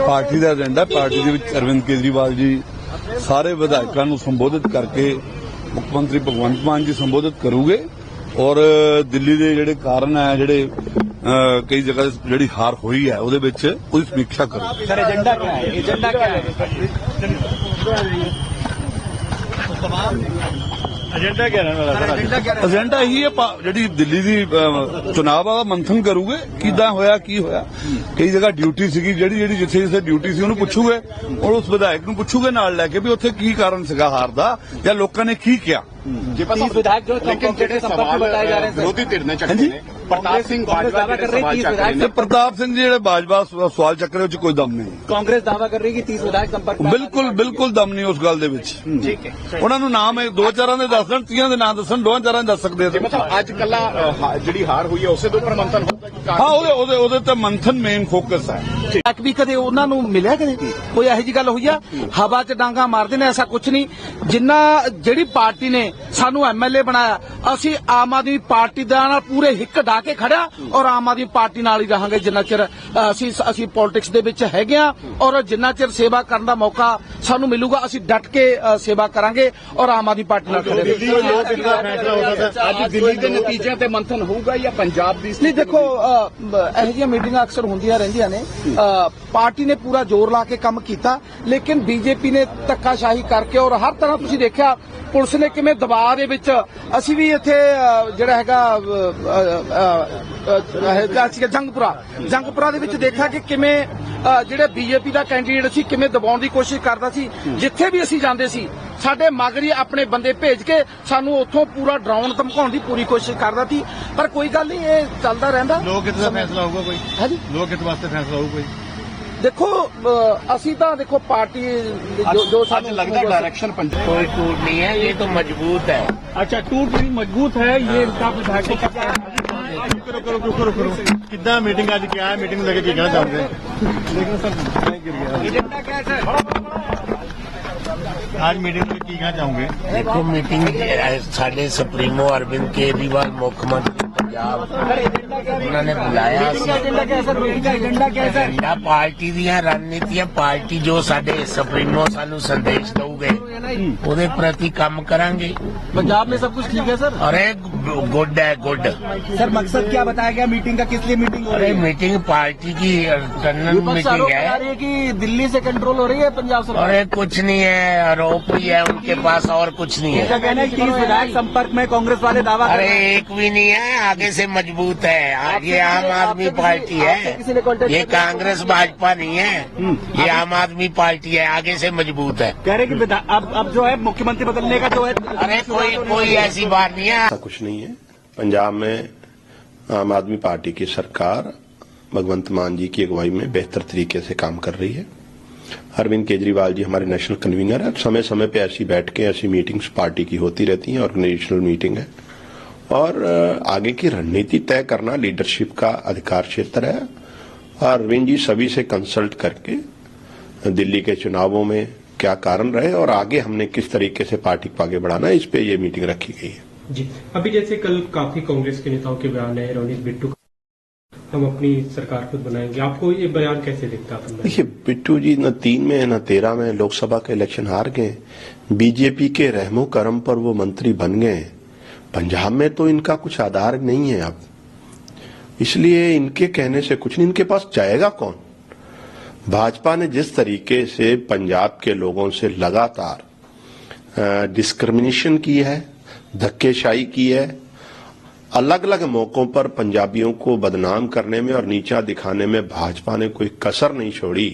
Party का agenda party के विच अरविंद केजरीवाल जी सारे विधायकों को संबोधित करके मुख्यमंत्री भगवंत मान जी संबोधित करूगे और दिल्ली के जिहड़े कारण है जिहड़े कई जगह जिहड़ी हार हुई है उहदे विच उसदी समीक्षा करूगे। सर एजेंडा क्या है? एजेंडा क्या है? एजेंडा क्या है? एजेंडा यही है जी दिल्ली की चुनाव आ मंथन करूगे किदा होया की होया। कई जगह ड्यूटी सी जी जिथे जिथे ड्यूटी सी उन्होंने पूछूगे और उस विधायक नूं पूछूगे नाल लैके भी उत्थे की कारण सीगा हार दा या लोकां ने की किया। विधायक जो बताए जा रहे हैं विरोधी धिर ने चक्के ने प्रताप सिंह बाजवा कर रही है। प्रताप सिंह जी जिहड़े बाजवा सवाल चक रहे कोई दम नहीं। कांग्रेस दावा कर रही है कि 30 विधायक संपर्क बिल्कुल बिल्कुल दम नहीं उस गल दे विच। ठीक है उन्हां नूं नाम है दो चारां दे दस देण 30 दे नाम दसन दो चारां दस सकदे सी। मतलब अज कला जिहड़ी हार हुई है उसे दे उपर मंथन होगा। हाँ ਉਹਦੇ ਤੇ ਮੰਥਨ ਮੇਨ ਫੋਕਸ ਹੈ। ਤੱਕ ਵੀ ਕਦੇ ਉਹਨਾਂ ਨੂੰ ਮਿਲਿਆ ਕਦੇ ਕੋਈ ਇਹੋ ਜਿਹੀ ਗੱਲ ਹੋਈ ਆ? ਹਵਾ 'ਚ ਡਾਂਗਾ ਮਾਰਦੇ ਨੇ ਐਸਾ ਕੁਝ ਨਹੀਂ। ਜਿੰਨਾ ਜਿਹੜੀ ਪਾਰਟੀ ਨੇ ਸਾਨੂੰ ਐਮਐਲਏ ਬਣਾਇਆ ਅਸੀਂ ਆਮ ਆਦਮੀ ਪਾਰਟੀ ਦਾ ਨਾਲ ਪੂਰੇ ਹਿੱਕ ਢਾ ਕੇ ਖੜਿਆ ਔਰ ਆਮ ਆਦਮੀ ਪਾਰਟੀ ਨਾਲ ਹੀ ਰਹਾਂਗੇ ਜਿੰਨਾ ਚਿਰ ਅਸੀਂ ਪੋਲਿਟਿਕਸ ਦੇ ਵਿੱਚ ਹੈਗੇ ਆ ਔਰ ਜਿੰਨਾ ਚਿਰ ਸੇਵਾ ਕਰਨ ਦਾ ਮੌਕਾ ਸਾਨੂੰ ਮਿਲੂਗਾ ਅਸੀਂ ਡਟ ਕੇ ਸੇਵਾ ਕਰਾਂਗੇ ਔਰ ਆਮ ਆਦਮੀ ਪਾਰਟੀ ਨਾਲ ਖੜੇ ਰਹਾਂਗੇ। ਅੱਜ ਦਿੱਲੀ ਦੇ ਨਤੀਜਿਆਂ ਤੇ ਮੰਥਨ ਹੋਊਗਾ ਜਾਂ ਪੰਜਾਬ ਦੀ? ਨਹੀਂ ਦੇਖੋ ਇਹੋ ਜਿਹੀਆਂ ਮੀਟਿੰਗਾਂ ਅਕਸਰ ਹੁੰਦੀਆਂ ਰਹਿੰਦੀਆਂ ਨੇ। ਪਾਰਟੀ ਨੇ ਪੂਰਾ ਜ਼ੋਰ ਲਾ ਕੇ ਕੰਮ ਕੀਤਾ ਲੇਕਿਨ ਬੀਜੇਪੀ ਨੇ ਧੱਕਾਸ਼ਾਹੀ ਕਰਕੇ ਔਰ ਹਰ ਤਰ੍ਹਾਂ ਤੁਸੀਂ ਦੇਖਿਆ ਪੁਲਿਸ ਨੇ ਕਿਵੇਂ ਦਬਾਅ ਦੇ ਵਿੱਚ ਅਸੀਂ ਵੀ ਇੱਥੇ ਜਿਹੜਾ ਹੈਗਾ ਜੰਗਪੁਰਾ ਦੇ ਵਿੱਚ ਦੇਖਿਆ ਕਿ ਕਿਵੇਂ ਜਿਹੜੇ ਬੀਜੇਪੀ ਦਾ ਕੈਂਡੀਡੇਟ ਸੀ ਕਿਵੇਂ ਦਬਾਉਣ ਦੀ ਕੋਸ਼ਿਸ਼ ਕਰਦਾ ਸੀ। ਜਿੱਥੇ ਵੀ ਅਸੀਂ ਜਾਂਦੇ ਸੀ ਸਾਡੇ ਮਗਰੀ ਆਪਣੇ ਬੰਦੇ ਭੇਜ ਕੇ ਸਾਨੂੰ ਉੱਥੋਂ ਪੂਰਾ ਡਰਾਉਣ ਧਮਕਾਉਣ ਦੀ ਪੂਰੀ ਕੋਸ਼ਿਸ਼ ਕਰਦਾ ਸੀ। ਪਰ ਕੋਈ ਗੱਲ ਨਹੀਂ ਇਹ ਚੱਲਦਾ ਰਹਿੰਦਾ। ਲੋਕ ਕਿਤੇ ਦਾ ਫੈਸਲਾ ਹੋਊਗਾ ਕੋਈ? ਹਾਂਜੀ ਲੋਕ ਕਿਤੇ ਵਾਸਤੇ ਫੈਸਲਾ ਹੋਊਗਾ ਕੋਈ? देखो असी तो देखो पार्टी जो सानू लगता है डायरेक्शन पंजाब कोई टूट नहीं है, ये तो मजबूत है। अच्छा टूट नहीं मजबूत है ये इनका विधायकों का करो कितना मीटिंग आज क्या है? मीटिंग लेके क्या चाहते हैं? लेकिन सर एजेंडा क्या है सर? आज मीटिंग में क्या चाहोगे? देखो मीटिंग साढ़े सुप्रीमो अरविंद केजरीवाल मुख्यमंत्री पंजाब उन्होंने बुलाया। एजेंडा पार्टी ਦੀਆਂ ਰਣਨੀਤੀਆਂ ਪਾਰਟੀ ਜੋ ਸਾਡੇ ਸੁਪਰੀਮੋ ਸਾਨੂੰ ਸੰਦੇਸ਼ ਦਊਗੇ ਉਹਦੇ ਪ੍ਰਤੀ ਕੰਮ ਕਰਾਂਗੇ। पंजाब में सब कुछ ठीक है सर? अरे गुड है गुड। सर मकसद क्या बताया गया मीटिंग का? किस लिए मीटिंग हो रही अरे है? मीटिंग पार्टी की टर्नल मीटिंग है कि दिल्ली से कंट्रोल हो रही है पंजाब सरकार? अरे कुछ नहीं है, आरोप ही है उनके पास और कुछ नहीं है। कहना है 30 विधायक संपर्क में कांग्रेस वाले दावा कर अरे रहे हैं। एक भी नहीं है, आगे से मजबूत है। ये आम आदमी पार्टी है, ये कांग्रेस भाजपा नहीं है, ये आम आदमी पार्टी है, आगे से मजबूत है। कह रहे कि अब जो है मुख्यमंत्री बदलने का जो है अरे कोई ऐसी बात नहीं है। ऐसा कुछ नहीं है। पंजाब में आम आदमी पार्टी की सरकार भगवंत मान जी की अगुवाई में बेहतर तरीके से काम कर रही है। अरविंद केजरीवाल जी हमारे नेशनल कन्वीनर है। समय समय पे ऐसी बैठकें ऐसी मीटिंग्स पार्टी की होती रहती हैं, ऑर्गेनाइजेशनल मीटिंग है और आगे की रणनीति तय करना लीडरशिप का अधिकार क्षेत्र है। और अरविंद जी सभी से कंसल्ट करके दिल्ली के चुनावों में क्या कारण रहे और आगे हमने किस तरीके से पार्टी को आगे बढ़ाना है, इस पे ये मीटिंग रखी गई है। जी अभी जैसे कल काफी कांग्रेस के नेताओं के बयान है, रोनित बिट्टू हम अपनी सरकार खुद बनाएंगे, आपको ये बयान कैसे दिखता है? देखिए बिट्टू जी न 3 में न 13 में लोकसभा के इलेक्शन हार गए। बीजेपी के रहमो करम पर वो मंत्री बन गए। पंजाब में तो इनका कुछ आधार नहीं है अब, इसलिए इनके कहने से कुछ नहीं। इनके पास जाएगा कौन? भाजपा ने जिस तरीके से पंजाब के लोगों से लगातार डिस्क्रिमिनेशन की है, धक्केशाही की है, अलग अलग मौकों पर पंजाबियों को बदनाम करने में और नीचा दिखाने में भाजपा ने कोई कसर नहीं छोड़ी।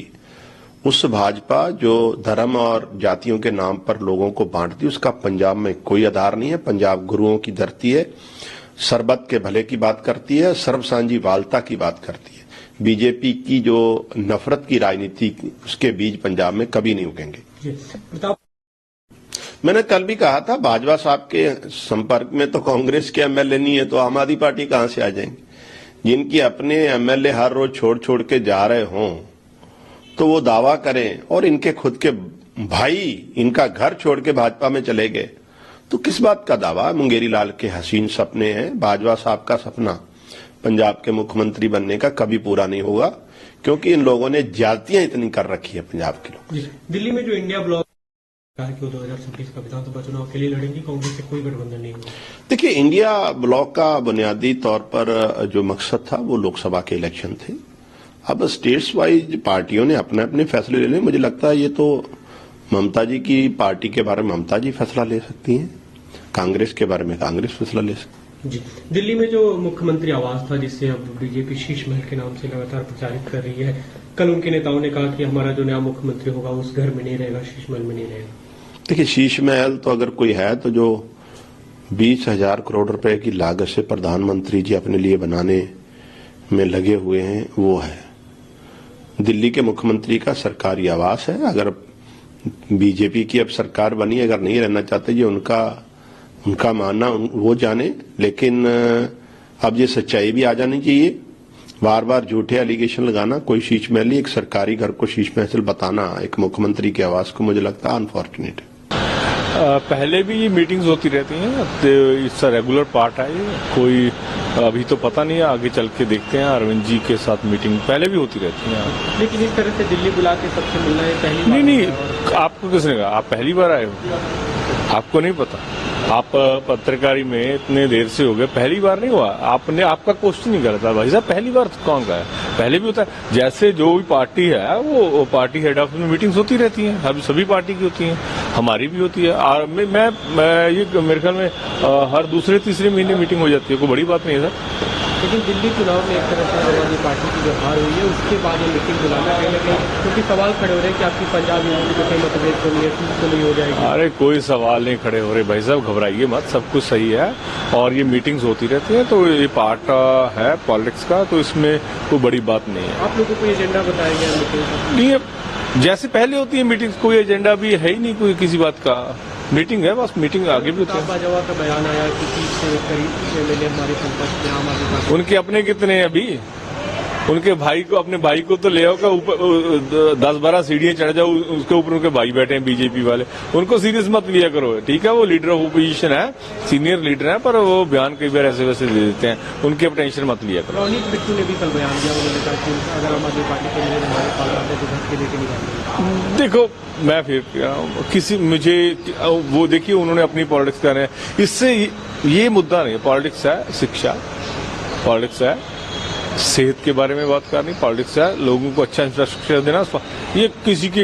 उस भाजपा जो धर्म और जातियों के नाम पर लोगों को बांटती, उसका पंजाब में कोई आधार नहीं है। पंजाब गुरुओं की धरती है, सरबत के भले की बात करती है, सर्वसांझीवालता की बात करती है। बीजेपी की जो नफरत की राजनीति, उसके बीज पंजाब में कभी नहीं उगेंगे। मैंने कल भी कहा था बाजवा साहब के संपर्क में तो कांग्रेस के एमएलए नहीं है, तो आम आदमी पार्टी कहां से आ जाएंगे? जिनकी अपने एमएलए हर रोज छोड़ छोड़ के जा रहे हों तो वो दावा करें और इनके खुद के भाई इनका घर छोड़ के भाजपा में चले गए, तो किस बात का दावा? मुंगेरी लाल के हसीन सपने हैं। बाजवा साहब का सपना पंजाब के मुख्यमंत्री बनने का कभी पूरा नहीं होगा, क्योंकि इन लोगों ने जातियां इतनी कर रखी है पंजाब के लोग। जी, दिल्ली में जो इंडिया ब्लॉक कहा कि वो 2026 का विधानसभा चुनाव के लिए लड़ेंगी, कांग्रेस से कोई गठबंधन नहीं होगा। देखिए, इंडिया ब्लॉक का बुनियादी तौर पर जो मकसद था वो लोकसभा के इलेक्शन थे। अब स्टेट्स वाइज पार्टियों ने अपने अपने फैसले ले लिए। मुझे लगता है ये तो ममता जी की पार्टी के बारे में ममता जी फैसला ले सकती हैं, कांग्रेस के बारे में कांग्रेस फैसला ले सकती है। जी, दिल्ली में जो मुख्यमंत्री आवास था जिससे अब बीजेपी शीश महल के नाम से लगातार प्रचारित कर रही है, कल उनके नेताओं ने कहा कि हमारा जो नया मुख्यमंत्री होगा उस घर में नहीं रहेगा, शीश महल में नहीं रहेगा। देखिए, शीश महल तो अगर कोई है तो जो 20,000 करोड़ रुपए की लागत से प्रधानमंत्री जी अपने लिए बनाने में लगे हुए हैं वो है। दिल्ली के मुख्यमंत्री का सरकारी आवास है। अगर बीजेपी की अब सरकार बनी, अगर नहीं रहना चाहते, ये उनका मानना वो जाने, लेकिन अब ये सच्चाई भी आ जानी चाहिए। बार बार झूठे एलिगेशन लगाना, कोई शीश महल, एक सरकारी घर को शीश महल बताना एक मुख्यमंत्री के आवास को, मुझे लगता है अनफॉर्चुनेट है। पहले भी ये मीटिंग्स होती रहती हैं, तो इसका रेगुलर पार्ट है ये। कोई अभी तो पता नहीं है, आगे चल के देखते हैं। अरविंद जी के साथ मीटिंग पहले भी होती रहती है। लेकिन इस तरह से दिल्ली बुला के सबसे मिलना है पहली बार? नहीं, आपको किसने कहा? आप पहली बार आए हो, आपको नहीं पता? आप पत्रकारी में इतने देर से हो गए, पहली बार नहीं हुआ। आपका क्वेश्चन नहीं करता भाई साहब, पहली बार कौन का है? पहले भी होता है। जैसे जो भी पार्टी है वो पार्टी हेड ऑफिस में मीटिंग्स होती रहती हैं, अब सभी पार्टी की होती हैं, हमारी भी होती है। और मैं ये मेरे ख्याल में हर दूसरे तीसरे महीने मीटिंग हो जाती है, कोई बड़ी बात नहीं है सर। लेकिन दिल्ली चुनाव में एक तरह से आम आदमी पार्टी की जो हार हुई है उसके बाद ये मीटिंग बुलाना कहीं ना कहीं, क्योंकि सवाल खड़े हो रहे हैं कि आपकी पंजाब यूनिवर्सिटी में कहीं मतभेद तो नहीं है, सीट तो नहीं हो जाएगी। अरे कोई सवाल नहीं खड़े हो रहे भाई साहब, घबराइए मत, सब कुछ सही है। और ये मीटिंग्स होती रहती हैं, तो ये पार्ट है पॉलिटिक्स का, तो इसमें कोई बड़ी बात नहीं है। आप लोगों को एजेंडा बताया गया मीटिंग का? नहीं, जैसे पहले होती है मीटिंग्स, कोई एजेंडा भी है ही नहीं कोई किसी बात का। मीटिंग है बस, मीटिंग आगे भी होती है। बाजवा का बयान आया कि 30 से करीब एमएलए हमारे संपर्क में आम आदमी पार्टी। उनके अपने कितने हैं अभी? उनके भाई को, अपने भाई को तो ले आओ का ऊपर 10-12 सीढ़ियां चढ़ जाओ, उसके ऊपर उनके भाई बैठे हैं बीजेपी वाले, उनको सीरियस मत लिया करो। ठीक है, वो लीडर ऑफ ओपोजिशन है, सीनियर लीडर है, पर वो बयान कई बार ऐसे वैसे दे देते हैं, उनकी अब टेंशन मत लिया करो। रोहित बिट्टू ने भी कल बयान दिया, उन्होंने कहा कि अगर आम आदमी पार्टी के लिए हमारे पास आते तो धक्के देके निकालेंगे। देखो, मैं फिर कह रहा हूं, किसी मुझे वो देखिए, उन्होंने अपनी पॉलिटिक्स कर रहे हैं, इससे ये मुद्दा नहीं है। पॉलिटिक्स है शिक्षा, पॉलिटिक्स है सेहत के बारे में बात करनी, पॉलिटिक्स है लोगों को अच्छा इंफ्रास्ट्रक्चर देना। ये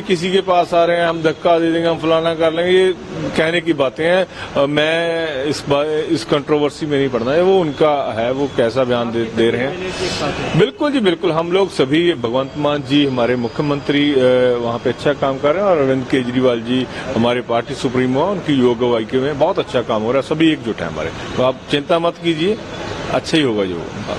किसी के पास आ रहे हैं, हम धक्का दे देंगे, हम फलाना कर लेंगे, ये कहने की बातें हैं। मैं इस कंट्रोवर्सी में नहीं पड़ना है, वो उनका है, वो कैसा बयान दे रहे हैं। बिल्कुल जी बिल्कुल, हम लोग सभी, भगवंत मान जी हमारे मुख्यमंत्री वहां पे अच्छा काम कर रहे हैं, और अरविंद केजरीवाल जी हमारे पार्टी सुप्रीमो, उनकी योग अगुवाई में बहुत अच्छा काम हो रहा है, सभी एकजुट है हमारे। तो आप चिंता मत कीजिए, अच्छा ही होगा जो